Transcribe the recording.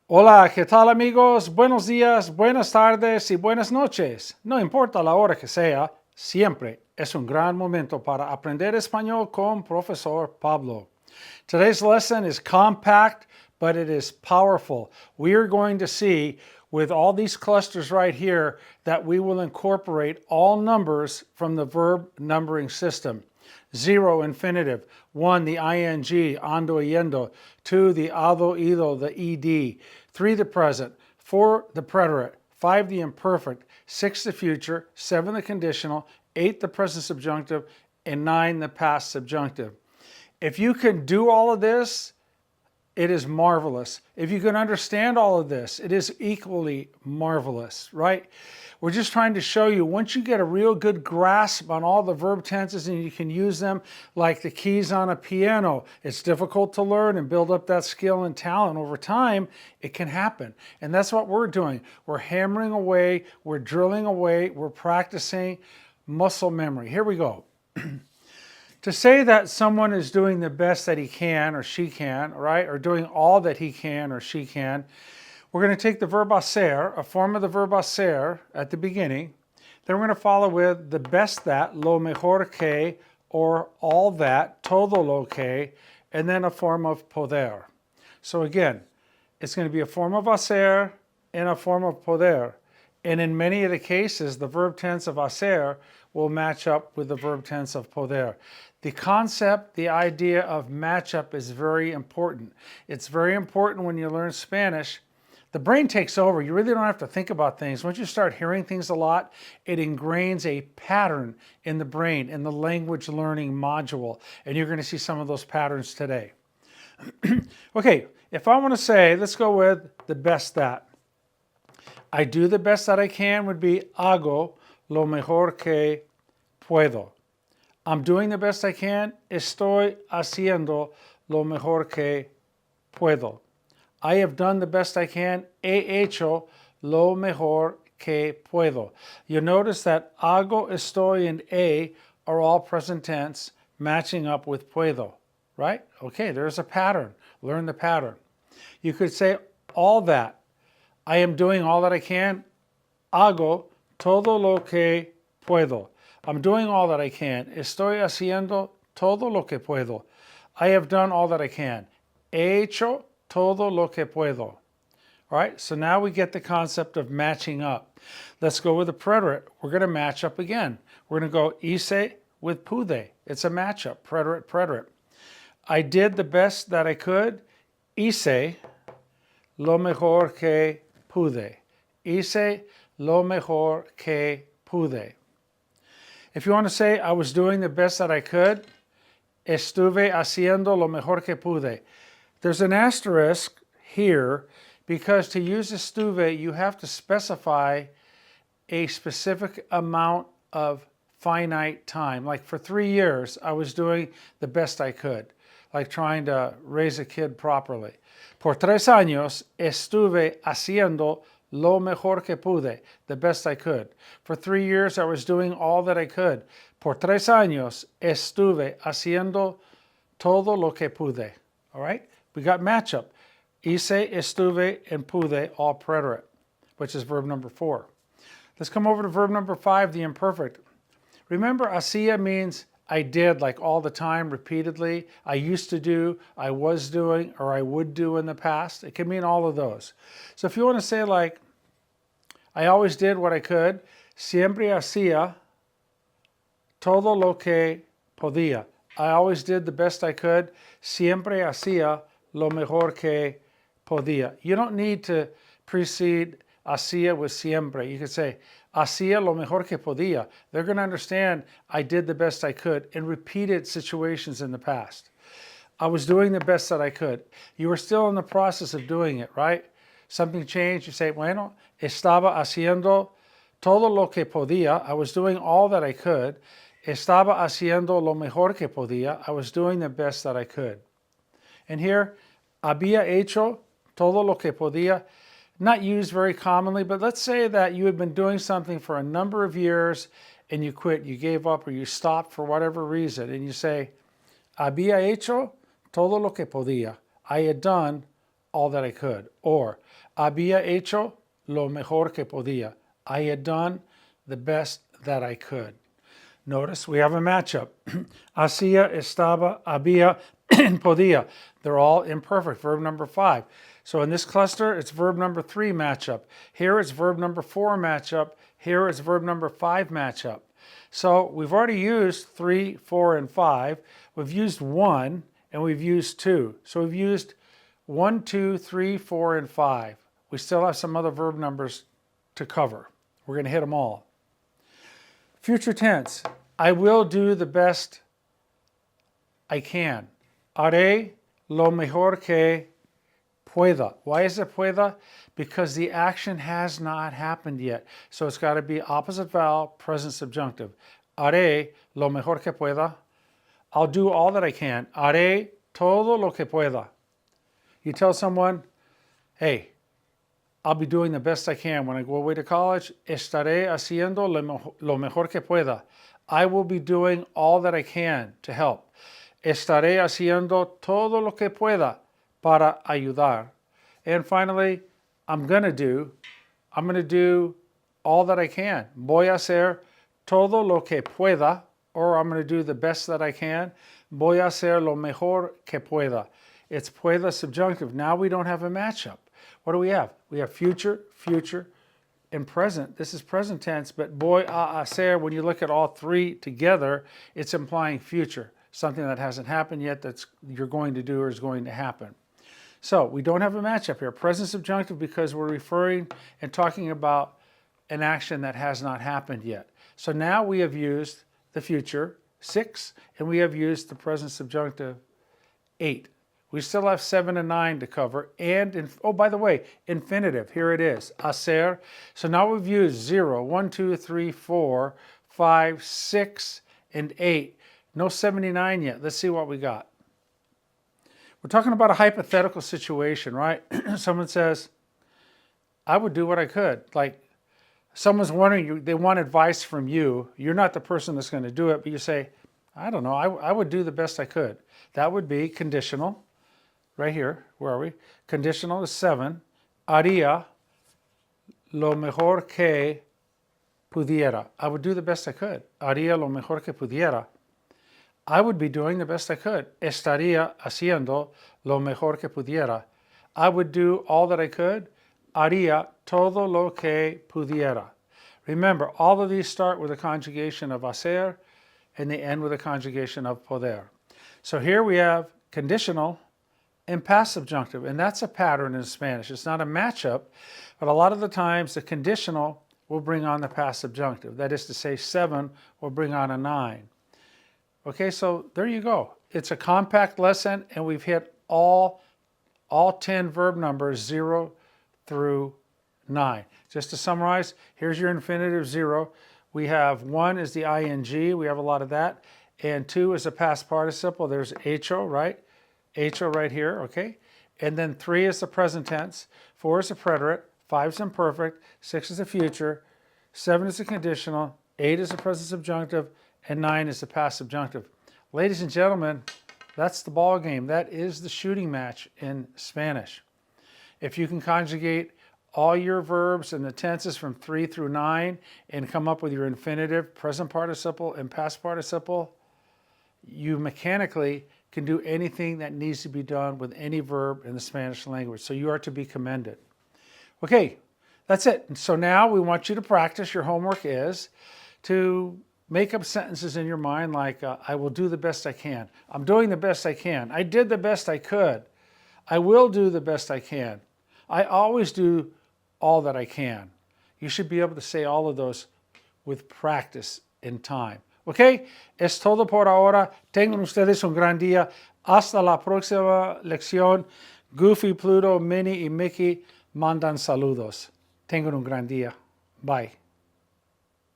Hola, ¿qué tal amigos? Buenos días, buenas tardes y buenas noches. No importa la hora que sea, siempre es un gran momento para aprender español con Profesor Pablo. Today's lesson is compact, but it is powerful. We are going to see with all these clusters right here that we will incorporate all numbers from the verb numbering system. 0, infinitive. 1, the ing, ando, yendo. 2, the ado, ido, the ed. 3, the present. 4, the preterite. 5, the imperfect. 6, the future. 7, the conditional. 8, the present subjunctive. And 9, the past subjunctive. If you can do all of this, it is marvelous. If you can understand all of this, it is equally marvelous, right? We're just trying to show you, once you get a real good grasp on all the verb tenses and you can use them like the keys on a piano, it's difficult to learn and build up that skill and talent over time, it can happen. And that's what we're doing. We're hammering away, we're drilling away, we're practicing muscle memory. Here we go. To say that someone is doing the best that he can or she can, right, or doing all that he can or she can, we're going to take the verb hacer, a form of the verb hacer at the beginning. Then we're going to follow with the best that, lo mejor que, or all that, todo lo que, and then a form of poder. So again, it's going to be a form of hacer and a form of poder. And in many of the cases, the verb tense of hacer will match up with the verb tense of poder. The concept, the idea of matchup is very important. It's very important when you learn Spanish. The brain takes over. You really don't have to think about things. Once you start hearing things a lot, it ingrains a pattern in the brain, in the language learning module. And you're going to see some of those patterns today. Okay, if I want to say, let's go with the best that. I do the best that I can would be hago lo mejor que puedo. I'm doing the best I can. Estoy haciendo lo mejor que puedo. I have done the best I can. He hecho lo mejor que puedo. You notice that hago, estoy, and he are all present tense matching up with puedo, right? Okay, there's a pattern. Learn the pattern. You could say all that. I am doing all that I can. Hago todo lo que puedo. I'm doing all that I can. Estoy haciendo todo lo que puedo. I have done all that I can. He hecho todo lo que puedo. All right, so now we get the concept of matching up. Let's go with the preterite. We're going to match up again. We're going to go hice with pude. It's a matchup, preterite, preterite. I did the best that I could. Hice lo mejor que pude. Hice lo mejor que pude. If you want to say, I was doing the best that I could, estuve haciendo lo mejor que pude. There's an asterisk here because to use estuve, you have to specify a specific amount of finite time. Like for 3 years, I was doing the best I could, like trying to raise a kid properly. Por 3 años, estuve haciendo lo mejor que pude, the best I could. For 3 years, I was doing all that I could. Por 3 años, estuve haciendo todo lo que pude. All right? We got matchup. Hice, estuve, and pude, all preterite, which is verb number 4. Let's come over to verb number 5, the imperfect. Remember, hacía means I did, like all the time, repeatedly. I used to do, I was doing, or I would do in the past. It can mean all of those. So if you want to say like, I always did what I could, siempre hacía todo lo que podía. I always did the best I could, siempre hacía lo mejor que podía. You don't need to precede hacía with siempre. You could say, hacía lo mejor que podía. They're going to understand I did the best I could in repeated situations in the past. I was doing the best that I could. You were still in the process of doing it, right? Something changed. You say, bueno, estaba haciendo todo lo que podía. I was doing all that I could. Estaba haciendo lo mejor que podía. I was doing the best that I could. And here, había hecho todo lo que podía. Not used very commonly, but let's say that you had been doing something for a number of years and you quit, you gave up, or you stopped for whatever reason, and you say, había hecho todo lo que podía. I had done all that I could. Or, había hecho lo mejor que podía. I had done the best that I could. Notice we have a matchup. Hacía, estaba, había, and podía. They're all imperfect, verb number 5. So in this cluster, it's verb number 3 matchup. Here it's verb number 4 matchup. Here it's verb number 5 matchup. So we've already used 3, 4, and 5. We've used 1, and we've used 2. So we've used 1, 2, 3, 4, and 5. We still have some other verb numbers to cover. We're going to hit them all. Future tense. I will do the best I can. Haré lo mejor que pueda. Why is it pueda? Because the action has not happened yet. So it's got to be opposite vowel, present subjunctive. Haré lo mejor que pueda. I'll do all that I can. Haré todo lo que pueda. You tell someone, hey, I'll be doing the best I can when I go away to college. Estaré haciendo lo mejor que pueda. I will be doing all that I can to help. Estaré haciendo todo lo que pueda para ayudar. And finally, I'm going to do all that I can. Voy a hacer todo lo que pueda, or I'm going to do the best that I can. Voy a hacer lo mejor que pueda. It's pueda subjunctive. Now we don't have a matchup. What do we have? We have future, future, and present. This is present tense, but voy a hacer, when you look at all three together, it's implying future, something that hasn't happened yet that's you're going to do or is going to happen. So we don't have a matchup here. Present subjunctive because we're referring and talking about an action that has not happened yet. So now we have used the future, 6, and we have used the present subjunctive, 8. We still have 7 and 9 to cover. And, oh, by the way, infinitive, here it is, hacer. So now we've used 0, 1, 2, 3, 4, 5, 6, and 8. No 79 yet. Let's see what we got. We're talking about a hypothetical situation, right? Someone says, I would do what I could. Like, someone's wondering, they want advice from you. You're not the person that's going to do it, but you say, I don't know, I would do the best I could. That would be conditional. Right here, where are we? Conditional is 7. Haría lo mejor que pudiera. I would do the best I could. Haría lo mejor que pudiera. I would be doing the best I could. Estaría haciendo lo mejor que pudiera. I would do all that I could. Haría todo lo que pudiera. Remember, all of these start with a conjugation of hacer and they end with a conjugation of poder. So here we have conditional and past subjunctive, and that's a pattern in Spanish. It's not a matchup, but a lot of the times the conditional will bring on the past subjunctive. That is to say, 7 will bring on a 9. Okay, so there you go. It's a compact lesson, and we've hit all 10 verb numbers 0 through 9. Just to summarize, here's your infinitive 0. We have 1 is the ing, we have a lot of that, and 2 is a past participle. There's hecho, right? Hecho right here, okay? And then 3 is the present tense, 4 is the preterite, 5 is imperfect, 6 is the future, 7 is the conditional, 8 is the present subjunctive, and 9 is the past subjunctive. Ladies and gentlemen, that's the ball game. That is the shooting match in Spanish. If you can conjugate all your verbs and the tenses from 3 through 9 and come up with your infinitive, present participle, and past participle, you mechanically can do anything that needs to be done with any verb in the Spanish language. So you are to be commended. Okay, that's it. And so now we want you to practice. Your homework is to make up sentences in your mind like, I will do the best I can. I'm doing the best I can. I did the best I could. I will do the best I can. I always do all that I can. You should be able to say all of those with practice and time. ¿Ok? Es todo por ahora. Tengan ustedes un gran día. Hasta la próxima lección. Goofy, Pluto, Minnie y Mickey mandan saludos. Tengan un gran día. Bye.